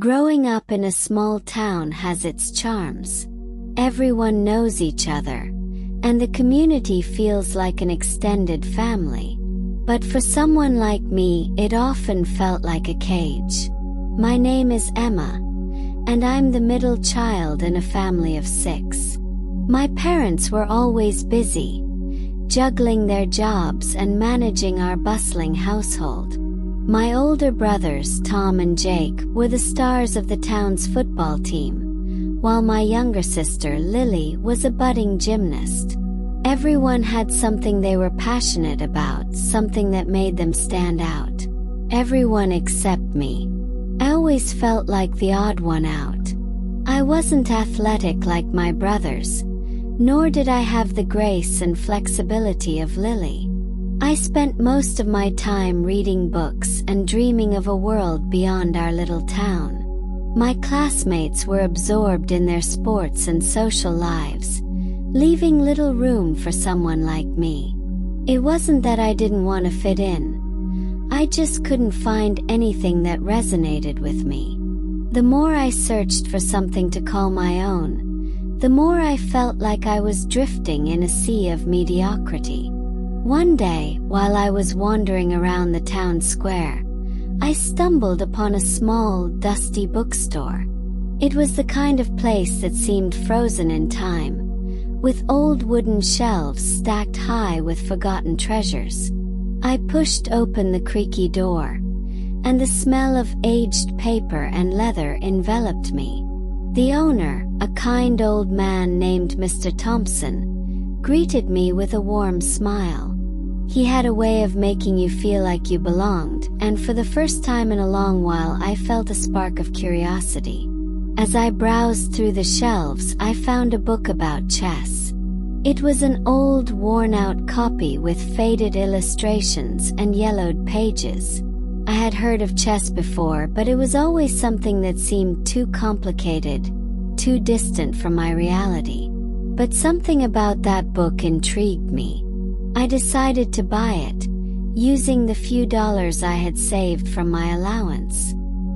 Growing up in a small town has its charms. Everyone knows each other, and the community feels like an extended family. But for someone like me, it often felt like a cage. My name is Emma, and I'm the middle child in a family of 6. My parents were always busy, juggling their jobs and managing our bustling household. My older brothers, Tom and Jake, were the stars of the town's football team, while my younger sister, Lily, was a budding gymnast. Everyone had something they were passionate about, something that made them stand out. Everyone except me. I always felt like the odd one out. I wasn't athletic like my brothers, nor did I have the grace and flexibility of Lily. I spent most of my time reading books and dreaming of a world beyond our little town. My classmates were absorbed in their sports and social lives, leaving little room for someone like me. It wasn't that I didn't want to fit in. I just couldn't find anything that resonated with me. The more I searched for something to call my own, the more I felt like I was drifting in a sea of mediocrity. One day, while I was wandering around the town square, I stumbled upon a small, dusty bookstore. It was the kind of place that seemed frozen in time, with old wooden shelves stacked high with forgotten treasures. I pushed open the creaky door, and the smell of aged paper and leather enveloped me. The owner, a kind old man named Mr. Thompson, greeted me with a warm smile. He had a way of making you feel like you belonged, and for the first time in a long while I felt a spark of curiosity. As I browsed through the shelves, I found a book about chess. It was an old, worn-out copy with faded illustrations and yellowed pages. I had heard of chess before, but it was always something that seemed too complicated, too distant from my reality. But something about that book intrigued me. I decided to buy it, using the few dollars I had saved from my allowance.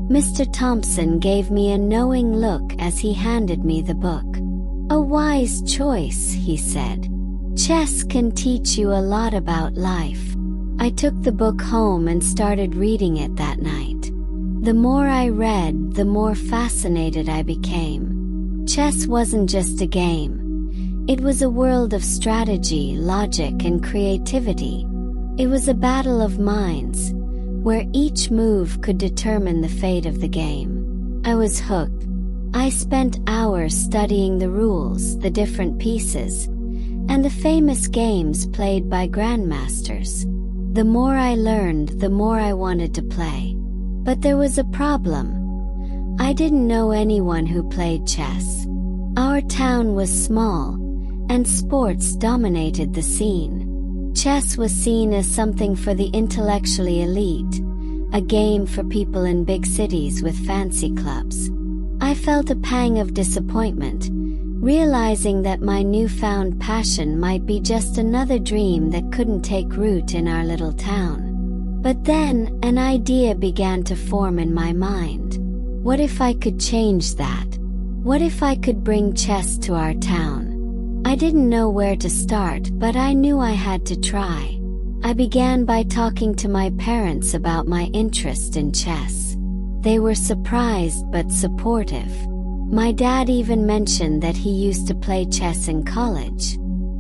Mr. Thompson gave me a knowing look as he handed me the book. "A wise choice," he said. "Chess can teach you a lot about life." I took the book home and started reading it that night. The more I read, the more fascinated I became. Chess wasn't just a game. It was a world of strategy, logic, and creativity. It was a battle of minds, where each move could determine the fate of the game. I was hooked. I spent hours studying the rules, the different pieces, and the famous games played by grandmasters. The more I learned, the more I wanted to play. But there was a problem. I didn't know anyone who played chess. Our town was small, and sports dominated the scene. Chess was seen as something for the intellectually elite, a game for people in big cities with fancy clubs. I felt a pang of disappointment, realizing that my newfound passion might be just another dream that couldn't take root in our little town. But then, an idea began to form in my mind. What if I could change that? What if I could bring chess to our town? I didn't know where to start, but I knew I had to try. I began by talking to my parents about my interest in chess. They were surprised but supportive. My dad even mentioned that he used to play chess in college.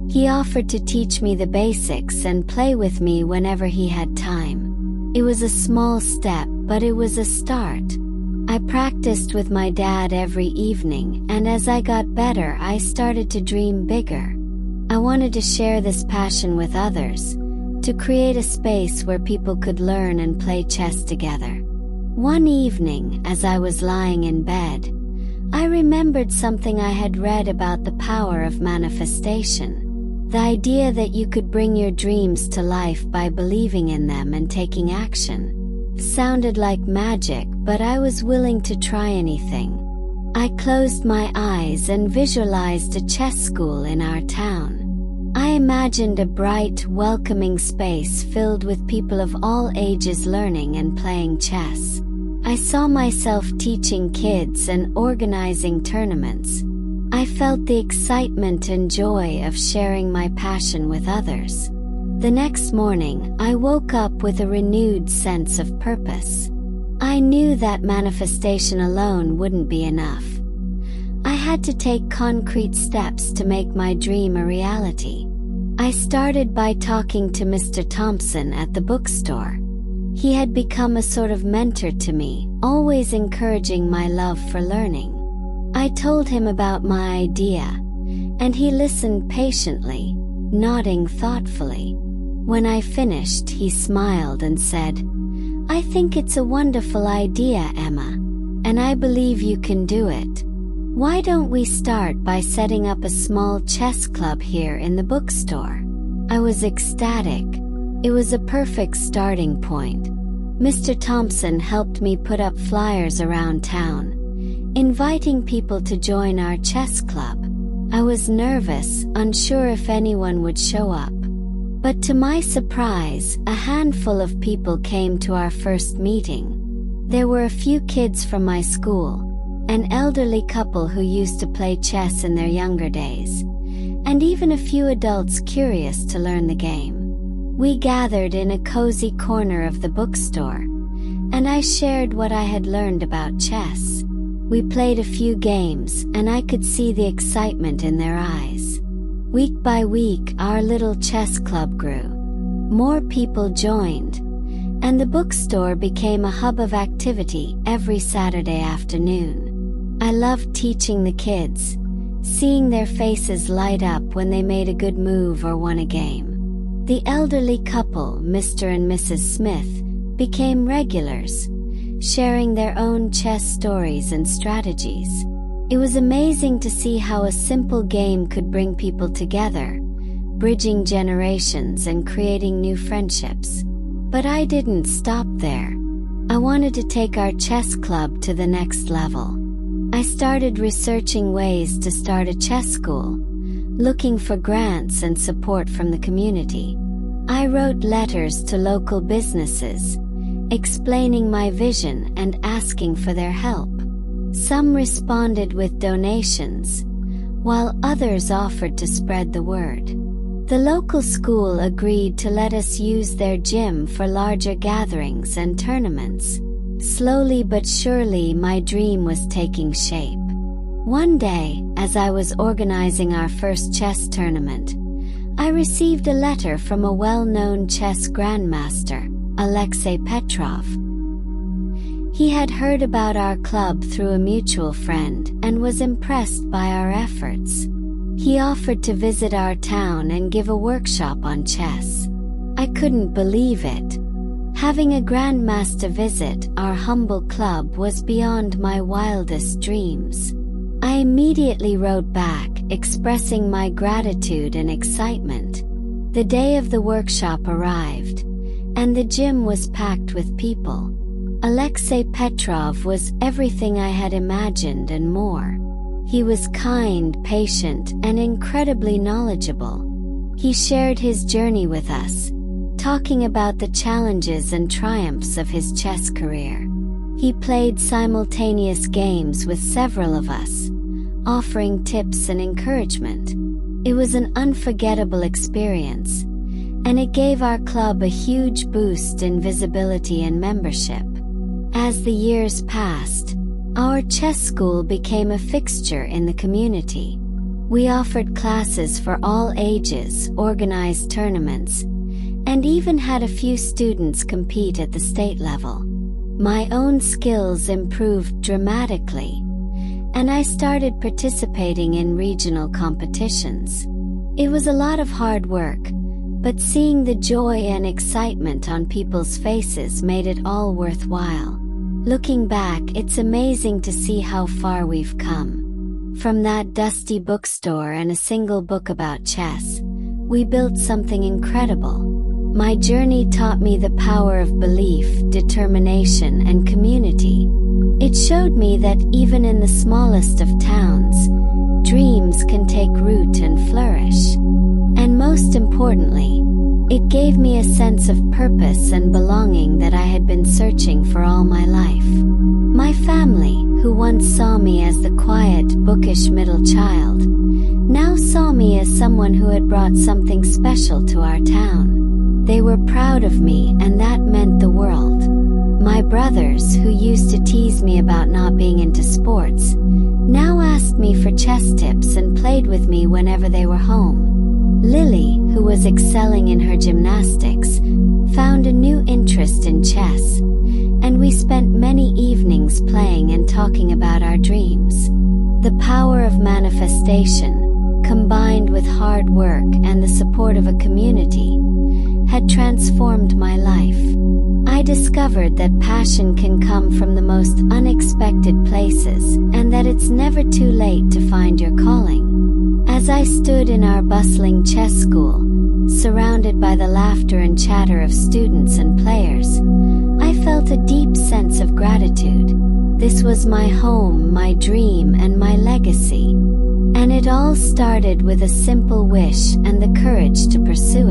He offered to teach me the basics and play with me whenever he had time. It was a small step, but it was a start. I practiced with my dad every evening, and as I got better, I started to dream bigger. I wanted to share this passion with others, to create a space where people could learn and play chess together. One evening, as I was lying in bed, I remembered something I had read about the power of manifestation. The idea that you could bring your dreams to life by believing in them and taking action. Sounded like magic, but I was willing to try anything. I closed my eyes and visualized a chess school in our town. I imagined a bright, welcoming space filled with people of all ages learning and playing chess. I saw myself teaching kids and organizing tournaments. I felt the excitement and joy of sharing my passion with others. The next morning, I woke up with a renewed sense of purpose. I knew that manifestation alone wouldn't be enough. I had to take concrete steps to make my dream a reality. I started by talking to Mr. Thompson at the bookstore. He had become a sort of mentor to me, always encouraging my love for learning. I told him about my idea, and he listened patiently, nodding thoughtfully. When I finished, he smiled and said, "I think it's a wonderful idea, Emma, and I believe you can do it. Why don't we start by setting up a small chess club here in the bookstore?" I was ecstatic. It was a perfect starting point. Mr. Thompson helped me put up flyers around town, inviting people to join our chess club. I was nervous, unsure if anyone would show up. But to my surprise, a handful of people came to our first meeting. There were a few kids from my school, an elderly couple who used to play chess in their younger days, and even a few adults curious to learn the game. We gathered in a cozy corner of the bookstore, and I shared what I had learned about chess. We played a few games, and I could see the excitement in their eyes. Week by week, our little chess club grew. More people joined, and the bookstore became a hub of activity every Saturday afternoon. I loved teaching the kids, seeing their faces light up when they made a good move or won a game. The elderly couple, Mr. and Mrs. Smith, became regulars, sharing their own chess stories and strategies. It was amazing to see how a simple game could bring people together, bridging generations and creating new friendships. But I didn't stop there. I wanted to take our chess club to the next level. I started researching ways to start a chess school, looking for grants and support from the community. I wrote letters to local businesses, explaining my vision and asking for their help. Some responded with donations, while others offered to spread the word. The local school agreed to let us use their gym for larger gatherings and tournaments. Slowly but surely, my dream was taking shape. One day, as I was organizing our first chess tournament, I received a letter from a well-known chess grandmaster, Alexei Petrov. He had heard about our club through a mutual friend and was impressed by our efforts. He offered to visit our town and give a workshop on chess. I couldn't believe it. Having a grandmaster visit our humble club was beyond my wildest dreams. I immediately wrote back, expressing my gratitude and excitement. The day of the workshop arrived, and the gym was packed with people. Alexei Petrov was everything I had imagined and more. He was kind, patient, and incredibly knowledgeable. He shared his journey with us, talking about the challenges and triumphs of his chess career. He played simultaneous games with several of us, offering tips and encouragement. It was an unforgettable experience, and it gave our club a huge boost in visibility and membership. As the years passed, our chess school became a fixture in the community. We offered classes for all ages, organized tournaments, and even had a few students compete at the state level. My own skills improved dramatically, and I started participating in regional competitions. It was a lot of hard work, but seeing the joy and excitement on people's faces made it all worthwhile. Looking back, it's amazing to see how far we've come. From that dusty bookstore and a single book about chess, we built something incredible. My journey taught me the power of belief, determination, and community. It showed me that even in the smallest of towns, dreams can take root and flourish. And most importantly, It gave me a sense of purpose and belonging that I had been searching for all my life. My family, who once saw me as the quiet, bookish middle child, now saw me as someone who had brought something special to our town. They were proud of me, and that meant the world. My brothers, who used to tease me about not being into sports, now asked me for chess tips and played with me whenever they were home. Lily, who was excelling in her gymnastics, found a new interest in chess, and we spent many evenings playing and talking about our dreams. The power of manifestation, combined with hard work and the support of a community, had transformed my life. I discovered that passion can come from the most unexpected places, and that it's never too late to find your calling. As I stood in our bustling chess school, surrounded by the laughter and chatter of students and players, I felt a deep sense of gratitude. This was my home, my dream, and my legacy. And it all started with a simple wish and the courage to pursue